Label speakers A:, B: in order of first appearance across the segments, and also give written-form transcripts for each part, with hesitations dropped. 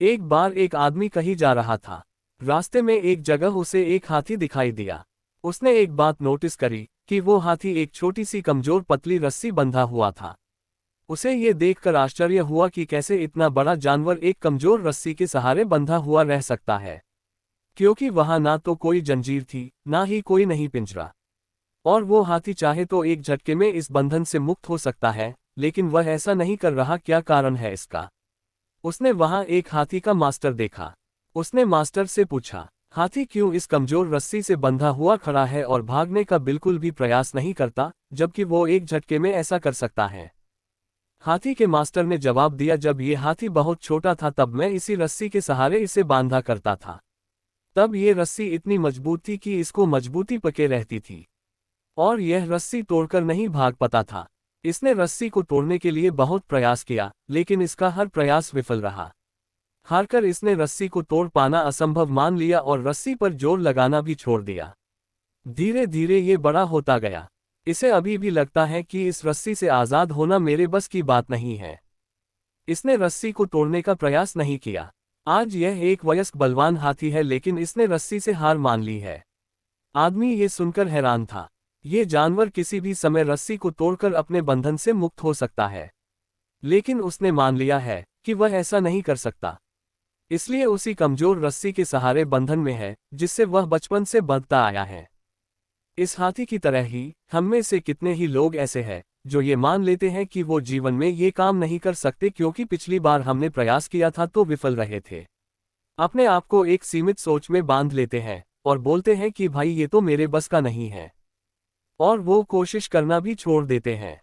A: एक बार एक आदमी कहीं जा रहा था। रास्ते में एक जगह उसे एक हाथी दिखाई दिया। उसने एक बात नोटिस करी कि वो हाथी एक छोटी सी कमजोर पतली रस्सी बंधा हुआ था। उसे ये देखकर आश्चर्य हुआ कि कैसे इतना बड़ा जानवर एक कमजोर रस्सी के सहारे बंधा हुआ रह सकता है, क्योंकि वहां ना तो कोई जंजीर थी, ना ही कोई नहीं पिंजरा। और वो हाथी चाहे तो एक झटके में इस बंधन से मुक्त हो सकता है, लेकिन वह ऐसा नहीं कर रहा। क्या कारण है इसका? उसने वहां एक हाथी का मास्टर देखा। उसने मास्टर से पूछा, हाथी क्यों इस कमजोर रस्सी से बंधा हुआ खड़ा है और भागने का बिल्कुल भी प्रयास नहीं करता, जबकि वो एक झटके में ऐसा कर सकता है? हाथी के मास्टर ने जवाब दिया, जब ये हाथी बहुत छोटा था तब मैं इसी रस्सी के सहारे इसे बांधा करता था। तब ये रस्सी इतनी मजबूत थी कि इसको मजबूती पके रहती थी, और यह रस्सी तोड़कर नहीं भाग पाता था। इसने रस्सी को तोड़ने के लिए बहुत प्रयास किया, लेकिन इसका हर प्रयास विफल रहा। हारकर इसने रस्सी को तोड़ पाना असंभव मान लिया और रस्सी पर जोर लगाना भी छोड़ दिया। धीरे धीरे ये बड़ा होता गया। इसे अभी भी लगता है कि इस रस्सी से आज़ाद होना मेरे बस की बात नहीं है। इसने रस्सी को तोड़ने का प्रयास नहीं किया। आज यह एक वयस्क बलवान हाथी है, लेकिन इसने रस्सी से हार मान ली है। आदमी ये सुनकर हैरान था। ये जानवर किसी भी समय रस्सी को तोड़कर अपने बंधन से मुक्त हो सकता है, लेकिन उसने मान लिया है कि वह ऐसा नहीं कर सकता। इसलिए उसी कमजोर रस्सी के सहारे बंधन में है, जिससे वह बचपन से बंधता आया है। इस हाथी की तरह ही हम में से कितने ही लोग ऐसे हैं जो ये मान लेते हैं कि वो जीवन में ये काम नहीं कर सकते क्योंकि पिछली बार हमने प्रयास किया था तो विफल रहे थे। अपने आप को एक सीमित सोच में बांध लेते हैं और बोलते हैं कि भाई ये तो मेरे बस का नहीं है, और वो कोशिश करना भी छोड़ देते हैं,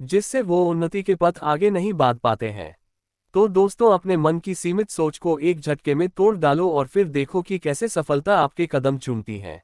A: जिससे वो उन्नति के पथ आगे नहीं बढ़ पाते हैं। तो दोस्तों, अपने मन की सीमित सोच को एक झटके में तोड़ डालो और फिर देखो कि कैसे सफलता आपके कदम चूमती है।